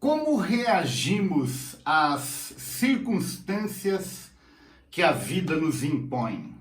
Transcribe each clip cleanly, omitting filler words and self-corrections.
Como reagimos às circunstâncias que a vida nos impõe?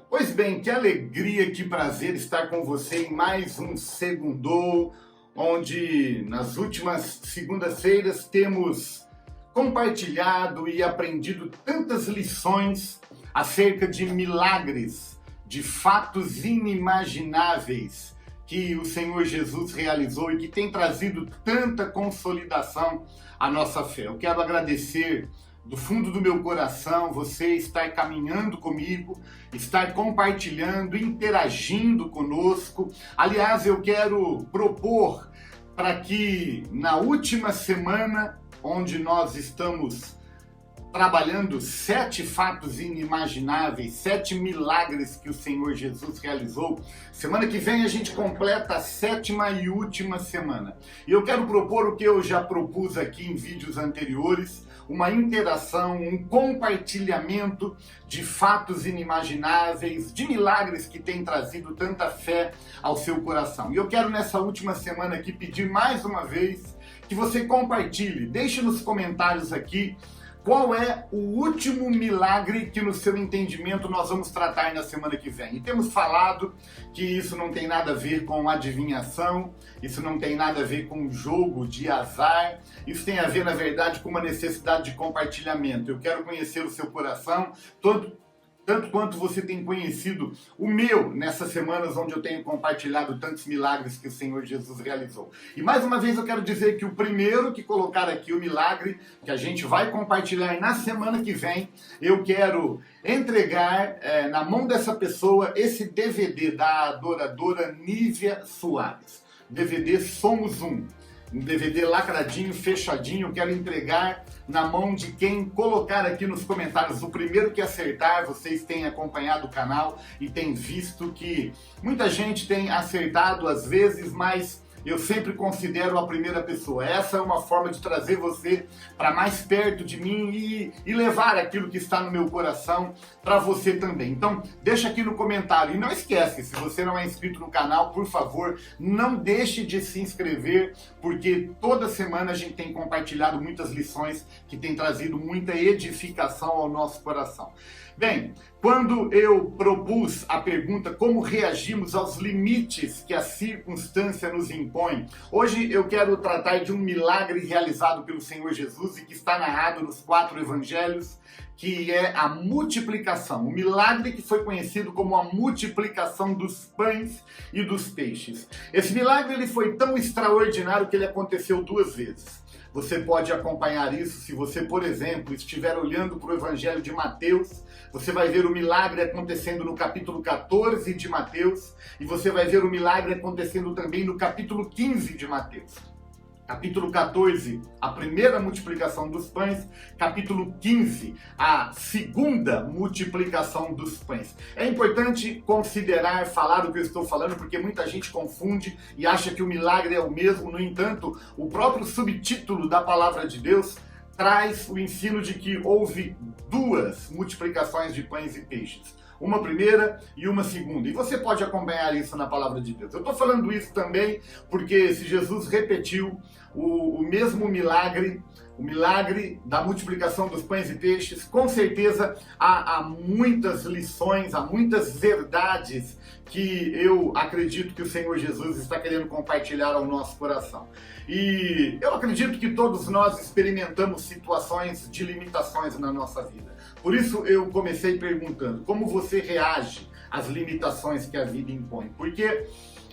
Pois bem, que alegria, que prazer estar com você em mais um Segundou, onde nas últimas segundas-feiras temos compartilhado e aprendido tantas lições acerca de milagres, de fatos inimagináveis que o Senhor Jesus realizou e que tem trazido tanta consolidação à nossa fé. Eu quero agradecer do fundo do meu coração você estar caminhando comigo, estar compartilhando, interagindo conosco. Aliás, eu quero propor para que na última semana, onde nós estamos trabalhando 7 fatos inimagináveis, 7 milagres que o Senhor Jesus realizou. Semana que vem a gente completa a 7ª e última semana. E eu quero propor o que eu já propus aqui em vídeos anteriores, uma interação, um compartilhamento de fatos inimagináveis, de milagres que têm trazido tanta fé ao seu coração. E eu quero nessa última semana aqui pedir mais uma vez que você compartilhe, deixe nos comentários aqui qual é o último milagre que no seu entendimento nós vamos tratar na semana que vem. E temos falado que isso não tem nada a ver com adivinhação, isso não tem nada a ver com jogo de azar, isso tem a ver, na verdade, com uma necessidade de compartilhamento. Eu quero conhecer o seu coração, tanto quanto você tem conhecido o meu nessas semanas onde eu tenho compartilhado tantos milagres que o Senhor Jesus realizou. E mais uma vez eu quero dizer que o primeiro que colocar aqui o milagre que a gente vai compartilhar na semana que vem, eu quero entregar na mão dessa pessoa esse DVD da adoradora Nívia Soares. DVD Somos Um DVD lacradinho, fechadinho. Eu quero entregar na mão de quem colocar aqui nos comentários. O primeiro que acertar, vocês têm acompanhado o canal e têm visto que muita gente tem acertado às vezes, mas eu sempre considero a primeira pessoa. Essa é uma forma de trazer você para mais perto de mim e levar aquilo que está no meu coração para você também. Então, deixa aqui no comentário. E não esquece, se você não é inscrito no canal, por favor, não deixe de se inscrever, porque toda semana a gente tem compartilhado muitas lições que têm trazido muita edificação ao nosso coração. Bem, quando eu propus a pergunta como reagimos aos limites que a circunstância nos impõe, hoje eu quero tratar de um milagre realizado pelo Senhor Jesus e que está narrado nos 4 evangelhos, que é a multiplicação, o milagre que foi conhecido como a multiplicação dos pães e dos peixes. Esse milagre ele foi tão extraordinário que ele aconteceu 2 vezes. Você pode acompanhar isso se você, por exemplo, estiver olhando para o Evangelho de Mateus. Você vai ver o milagre acontecendo no capítulo 14 de Mateus e você vai ver o milagre acontecendo também no capítulo 15 de Mateus. Capítulo 14, a primeira multiplicação dos pães. Capítulo 15, a segunda multiplicação dos pães. É importante considerar, falar o que eu estou falando, porque muita gente confunde e acha que o milagre é o mesmo. No entanto, o próprio subtítulo da palavra de Deus traz o ensino de que houve 2 multiplicações de pães e peixes. Uma primeira e uma segunda. E você pode acompanhar isso na palavra de Deus. Eu estou falando isso também porque se Jesus repetiu o mesmo milagre, o milagre da multiplicação dos pães e peixes, com certeza há muitas lições, há muitas verdades que eu acredito que o Senhor Jesus está querendo compartilhar ao nosso coração. E eu acredito que todos nós experimentamos situações de limitações na nossa vida. Por isso eu comecei perguntando, como você reage às limitações que a vida impõe? Porque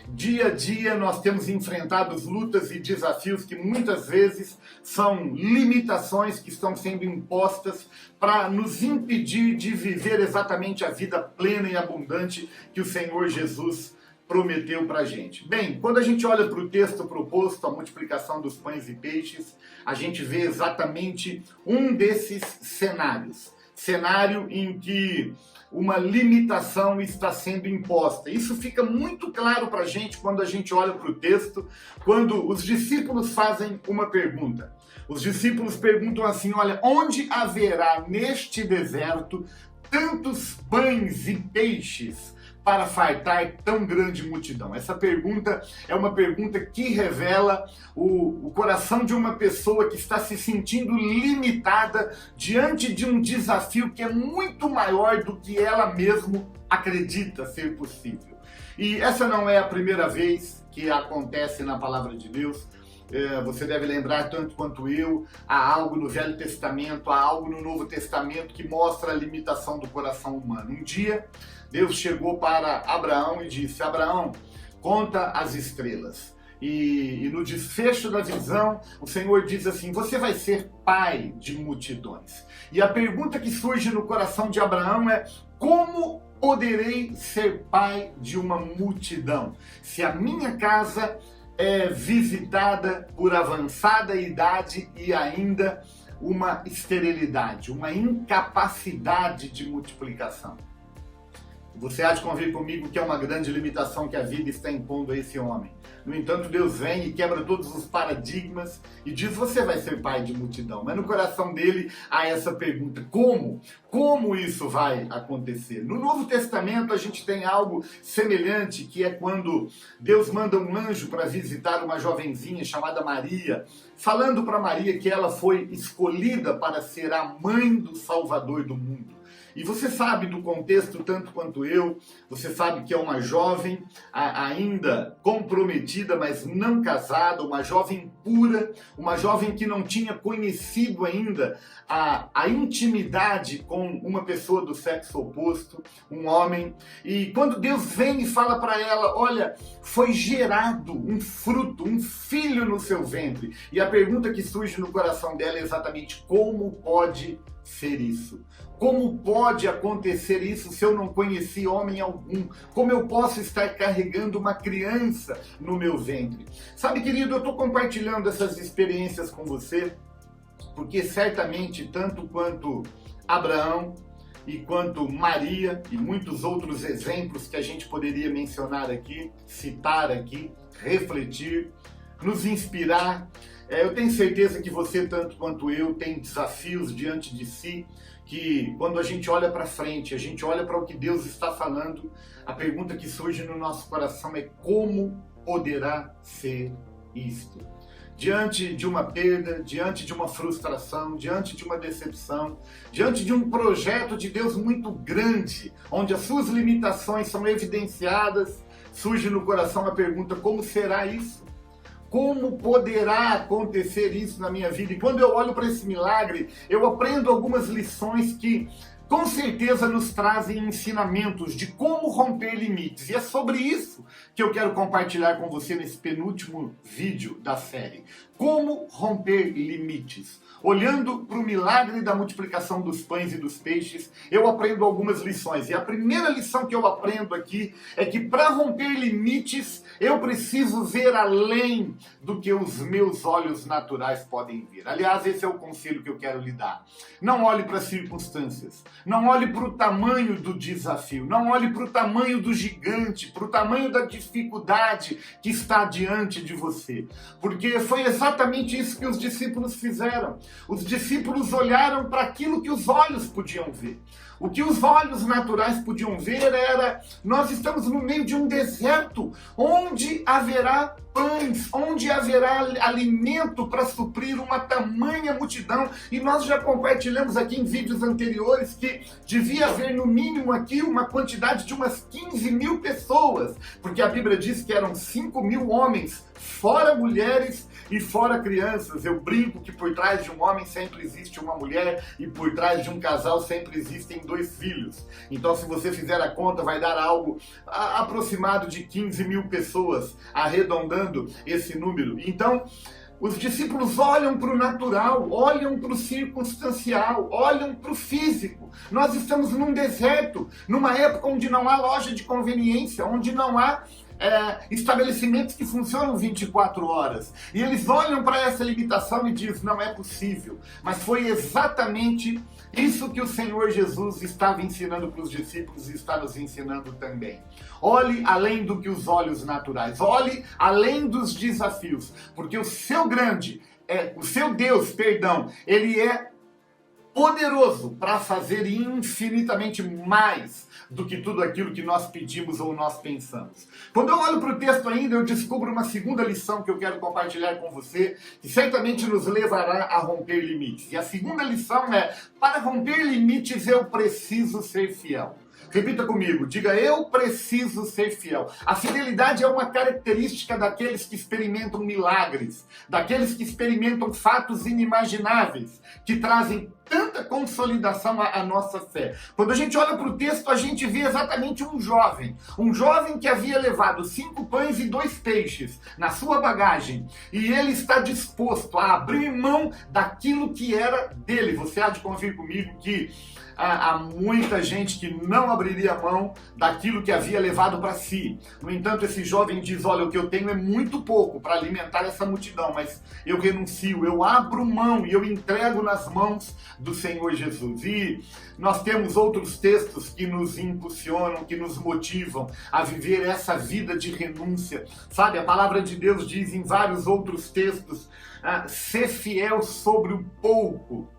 dia a dia nós temos enfrentado lutas e desafios que muitas vezes são limitações que estão sendo impostas para nos impedir de viver exatamente a vida plena e abundante que o Senhor Jesus prometeu para a gente. Bem, quando a gente olha para o texto proposto, a multiplicação dos pães e peixes, a gente vê exatamente um desses cenários. Cenário em que uma limitação está sendo imposta. Isso fica muito claro para a gente quando a gente olha para o texto, quando os discípulos fazem uma pergunta. Os discípulos perguntam assim, olha, onde haverá neste deserto tantos pães e peixes para fartar tão grande multidão? Essa pergunta é uma pergunta que revela o coração de uma pessoa que está se sentindo limitada diante de um desafio que é muito maior do que ela mesma acredita ser possível. E essa não é a primeira vez que acontece na palavra de Deus. Você deve lembrar, tanto quanto eu, há algo no Velho Testamento, há algo no Novo Testamento que mostra a limitação do coração humano. Um dia, Deus chegou para Abraão e disse: Abraão, conta as estrelas. E no desfecho da visão, o Senhor diz assim: você vai ser pai de multidões. E a pergunta que surge no coração de Abraão é: como poderei ser pai de uma multidão, se a minha casa é visitada por avançada idade e ainda uma esterilidade, uma incapacidade de multiplicação? Você há de convir comigo que é uma grande limitação que a vida está impondo a esse homem. No entanto, Deus vem e quebra todos os paradigmas e diz: você vai ser pai de multidão. Mas no coração dele há essa pergunta: como? Como isso vai acontecer? No Novo Testamento a gente tem algo semelhante, que é quando Deus manda um anjo para visitar uma jovenzinha chamada Maria, falando para Maria que ela foi escolhida para ser a mãe do Salvador do mundo. E você sabe do contexto tanto quanto eu, você sabe que é uma jovem ainda comprometida, mas não casada, uma jovem pura, uma jovem que não tinha conhecido ainda a intimidade com uma pessoa do sexo oposto, um homem. E quando Deus vem e fala para ela: olha, foi gerado um fruto, um filho no seu ventre. E a pergunta que surge no coração dela é exatamente: como pode ser isso? Como pode acontecer isso se eu não conheci homem algum? Como eu posso estar carregando uma criança no meu ventre? Sabe, querido, eu estou compartilhando essas experiências com você, porque certamente, tanto quanto Abraão e quanto Maria e muitos outros exemplos que a gente poderia mencionar aqui, citar aqui, refletir, nos inspirar, eu tenho certeza que você, tanto quanto eu, tem desafios diante de si, que quando a gente olha para frente, a gente olha para o que Deus está falando, a pergunta que surge no nosso coração é: como poderá ser isto? Diante de uma perda, diante de uma frustração, diante de uma decepção, diante de um projeto de Deus muito grande, onde as suas limitações são evidenciadas, surge no coração a pergunta: como será isso? Como poderá acontecer isso na minha vida? E quando eu olho para esse milagre, eu aprendo algumas lições que com certeza nos trazem ensinamentos de como romper limites. E é sobre isso que eu quero compartilhar com você nesse penúltimo vídeo da série. Como romper limites. Olhando para o milagre da multiplicação dos pães e dos peixes, eu aprendo algumas lições. E a primeira lição que eu aprendo aqui é que para romper limites, eu preciso ver além do que os meus olhos naturais podem ver. Aliás, esse é o conselho que eu quero lhe dar. Não olhe para as circunstâncias. Não olhe para o tamanho do desafio. Não olhe para o tamanho do gigante, para o tamanho da dificuldade que está diante de você. Porque foi exatamente isso que os discípulos fizeram. Os discípulos olharam para aquilo que os olhos podiam ver. O que os olhos naturais podiam ver era: nós estamos no meio de um deserto, onde haverá pães, onde haverá alimento para suprir uma tamanha multidão. E nós já compartilhamos aqui em vídeos anteriores que devia haver no mínimo aqui uma quantidade de umas 15 mil pessoas, porque a Bíblia diz que eram 5 mil homens, fora mulheres e fora crianças. Eu brinco que por trás de um homem sempre existe uma mulher e por trás de um casal sempre existem 2 filhos. Então, se você fizer a conta, vai dar algo aproximado de 15 mil pessoas, arredondando esse número. Então, os discípulos olham para o natural, olham para o circunstancial, olham para o físico. Nós estamos num deserto, numa época onde não há loja de conveniência, onde não há estabelecimentos que funcionam 24 horas. E eles olham para essa limitação e dizem: não é possível. Mas foi exatamente isso que o Senhor Jesus estava ensinando para os discípulos e está nos ensinando também. Olhe além do que os olhos naturais, olhe além dos desafios, porque o seu Deus, ele é poderoso para fazer infinitamente mais do que tudo aquilo que nós pedimos ou nós pensamos. Quando eu olho para o texto ainda, eu descubro uma segunda lição que eu quero compartilhar com você, que certamente nos levará a romper limites. E a segunda lição é: para romper limites eu preciso ser fiel. Repita comigo, diga: eu preciso ser fiel. A fidelidade é uma característica daqueles que experimentam milagres, daqueles que experimentam fatos inimagináveis, que trazem tanta consolidação à nossa fé. Quando a gente olha para o texto, a gente vê exatamente um jovem que havia levado 5 pães e 2 peixes na sua bagagem, e ele está disposto a abrir mão daquilo que era dele. Você há de convir comigo que há muita gente que não abriria mão daquilo que havia levado para si. No entanto, esse jovem diz: olha, o que eu tenho é muito pouco para alimentar essa multidão, mas eu renuncio, eu abro mão e eu entrego nas mãos do Senhor Jesus. E nós temos outros textos que nos impulsionam, que nos motivam a viver essa vida de renúncia. Sabe, a palavra de Deus diz em vários outros textos: ser fiel sobre o pouco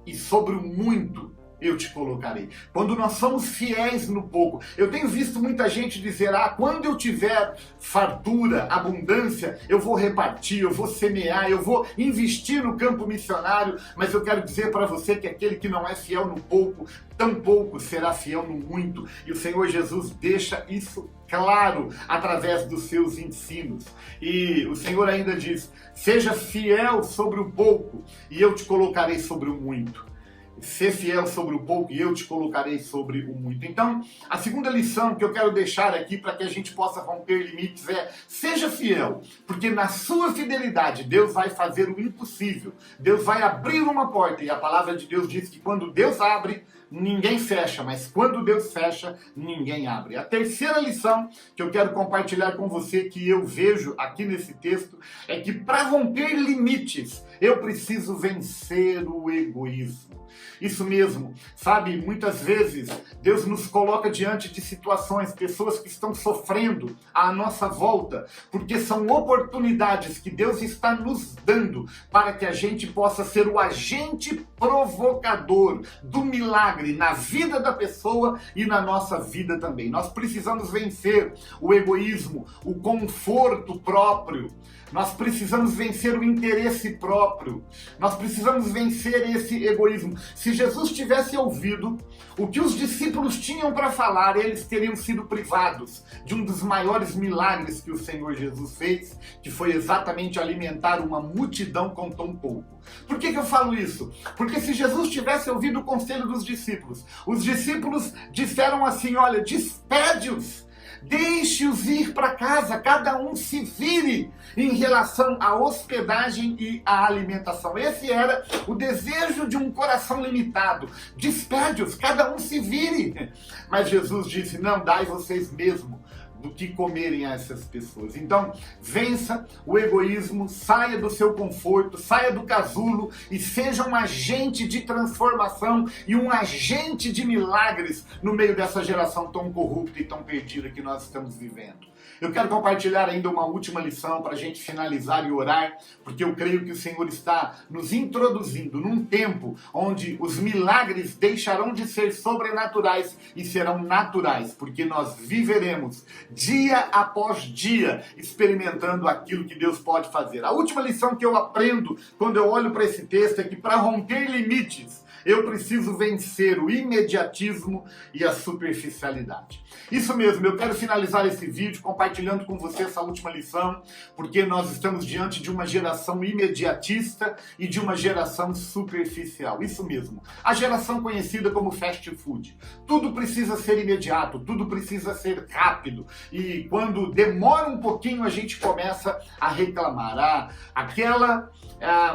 e sobre o muito eu te colocarei. Quando nós somos fiéis no pouco, eu tenho visto muita gente dizer: quando eu tiver fartura, abundância, eu vou repartir, eu vou semear, eu vou investir no campo missionário. Mas eu quero dizer para você que aquele que não é fiel no pouco, tampouco será fiel no muito. E o Senhor Jesus deixa isso claro através dos seus ensinos. E o Senhor ainda diz: seja fiel sobre o pouco e eu te colocarei sobre o muito. Ser fiel sobre o pouco e eu te colocarei sobre o muito. Então, a segunda lição que eu quero deixar aqui para que a gente possa romper limites é: seja fiel, porque na sua fidelidade Deus vai fazer o impossível. Deus vai abrir uma porta, e a palavra de Deus diz que quando Deus abre, ninguém fecha, mas quando Deus fecha, ninguém abre. A terceira lição que eu quero compartilhar com você, que eu vejo aqui nesse texto, é que para romper limites, eu preciso vencer o egoísmo. Isso mesmo, sabe, muitas vezes Deus nos coloca diante de situações, pessoas que estão sofrendo à nossa volta, porque são oportunidades que Deus está nos dando para que a gente possa ser o agente provocador do milagre na vida da pessoa e na nossa vida também. Nós precisamos vencer o egoísmo, o conforto próprio. Nós precisamos vencer o interesse próprio. Nós precisamos vencer esse egoísmo. Se Jesus tivesse ouvido o que os discípulos tinham para falar, eles teriam sido privados de um dos maiores milagres que o Senhor Jesus fez, que foi exatamente alimentar uma multidão com tão pouco. Por que eu falo isso? Porque se Jesus tivesse ouvido o conselho dos discípulos, os discípulos disseram assim: olha, despede-os. Deixe-os ir para casa, cada um se vire em relação à hospedagem e à alimentação. Esse era o desejo de um coração limitado. Despede-os, cada um se vire. Mas Jesus disse: não, dai vocês mesmos do que comerem a essas pessoas. Então, vença o egoísmo, saia do seu conforto, saia do casulo e seja um agente de transformação e um agente de milagres no meio dessa geração tão corrupta e tão perdida que nós estamos vivendo. Eu quero compartilhar ainda uma última lição para a gente finalizar e orar, porque eu creio que o Senhor está nos introduzindo num tempo onde os milagres deixarão de ser sobrenaturais e serão naturais, porque nós viveremos dia após dia experimentando aquilo que Deus pode fazer. A última lição que eu aprendo quando eu olho para esse texto é que para romper limites, eu preciso vencer o imediatismo e a superficialidade. Isso mesmo, eu quero finalizar esse vídeo compartilhando com você essa última lição, porque nós estamos diante de uma geração imediatista e de uma geração superficial. Isso mesmo, a geração conhecida como fast food. Tudo precisa ser imediato, tudo precisa ser rápido. E quando demora um pouquinho, a gente começa a reclamar. Aquela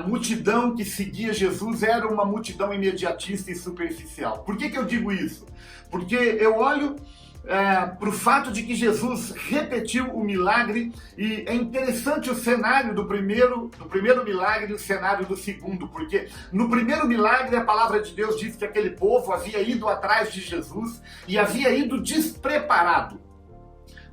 multidão que seguia Jesus era uma multidão imediatista e superficial. Por que eu digo isso? Porque eu olho para o fato de que Jesus repetiu o milagre, e é interessante o cenário do primeiro milagre e o cenário do segundo, porque no primeiro milagre a palavra de Deus diz que aquele povo havia ido atrás de Jesus e havia ido despreparado.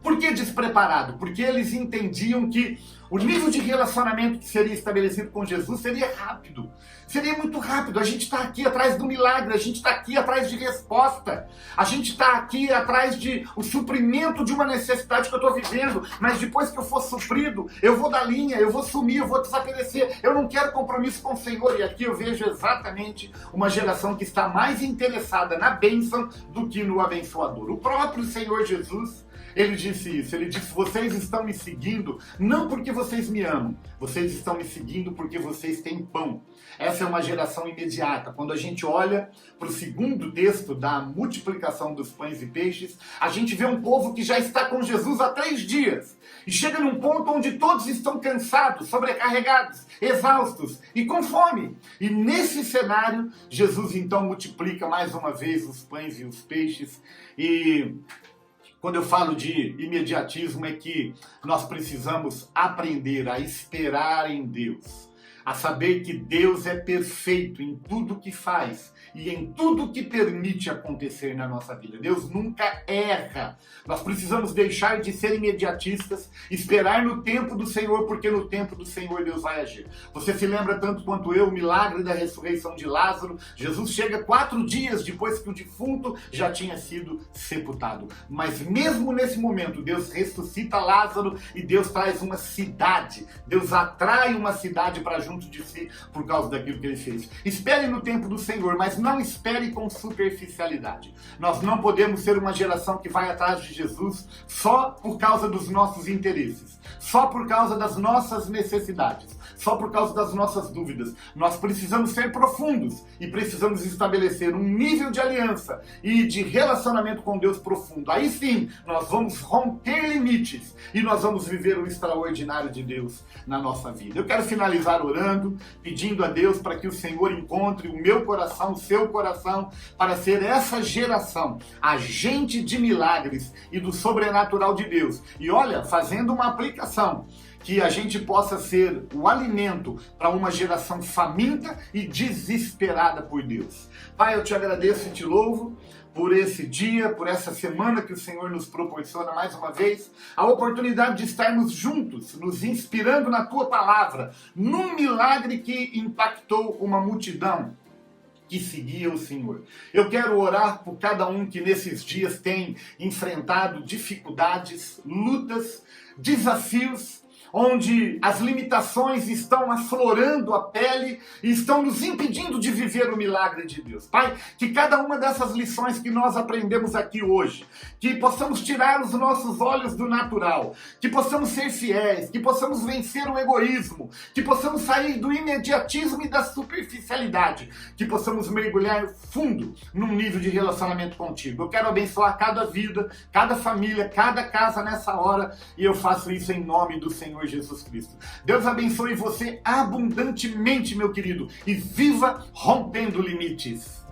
Por que despreparado? Porque eles entendiam que o nível de relacionamento que seria estabelecido com Jesus seria rápido. Seria muito rápido. A gente está aqui atrás do milagre, a gente está aqui atrás de resposta. A gente está aqui atrás de o suprimento de uma necessidade que eu estou vivendo. Mas depois que eu for suprido, eu vou dar linha, eu vou sumir, eu vou desaparecer. Eu não quero compromisso com o Senhor. E aqui eu vejo exatamente uma geração que está mais interessada na bênção do que no abençoador. O próprio Senhor Jesus, ele disse isso, ele disse: vocês estão me seguindo não porque vocês me amam, vocês estão me seguindo porque vocês têm pão. Essa é uma geração imediata. Quando a gente olha para o segundo texto da multiplicação dos pães e peixes, a gente vê um povo que já está com Jesus há 3 dias. E chega num ponto onde todos estão cansados, sobrecarregados, exaustos e com fome. E nesse cenário, Jesus então multiplica mais uma vez os pães e os peixes. E quando eu falo de imediatismo, é que nós precisamos aprender a esperar em Deus, a saber que Deus é perfeito em tudo que faz e em tudo que permite acontecer na nossa vida. Deus nunca erra. Nós precisamos deixar de ser imediatistas, esperar no tempo do Senhor, porque no tempo do Senhor Deus vai agir. Você se lembra tanto quanto eu, o milagre da ressurreição de Lázaro? Jesus chega 4 dias depois que o defunto já tinha sido sepultado. Mas mesmo nesse momento, Deus ressuscita Lázaro e Deus traz uma cidade. Deus atrai uma cidade para junto de si por causa daquilo que ele fez. Espere no tempo do Senhor, mas não espere com superficialidade. Nós não podemos ser uma geração que vai atrás de Jesus só por causa dos nossos interesses, só por causa das nossas necessidades, só por causa das nossas dúvidas. Nós precisamos ser profundos e precisamos estabelecer um nível de aliança e de relacionamento com Deus profundo. Aí sim, nós vamos romper limites e nós vamos viver o extraordinário de Deus na nossa vida. Eu quero finalizar orando, pedindo a Deus para que o Senhor encontre o meu coração, o seu coração, para ser essa geração, agente de milagres e do sobrenatural de Deus. E olha, fazendo uma aplicação, que a gente possa ser o alimento para uma geração faminta e desesperada por Deus. Pai, eu te agradeço e te louvo por esse dia, por essa semana que o Senhor nos proporciona mais uma vez, a oportunidade de estarmos juntos, nos inspirando na Tua Palavra, num milagre que impactou uma multidão que seguia o Senhor. Eu quero orar por cada um que nesses dias tem enfrentado dificuldades, lutas, desafios, onde as limitações estão aflorando a pele e estão nos impedindo de viver o milagre de Deus. Pai, que cada uma dessas lições que nós aprendemos aqui hoje, que possamos tirar os nossos olhos do natural, que possamos ser fiéis, que possamos vencer o egoísmo, que possamos sair do imediatismo e da superficialidade, que possamos mergulhar fundo num nível de relacionamento contigo. Eu quero abençoar cada vida, cada família, cada casa nessa hora, e eu faço isso em nome do Senhor Jesus Cristo. Deus abençoe você abundantemente, meu querido, e viva rompendo limites.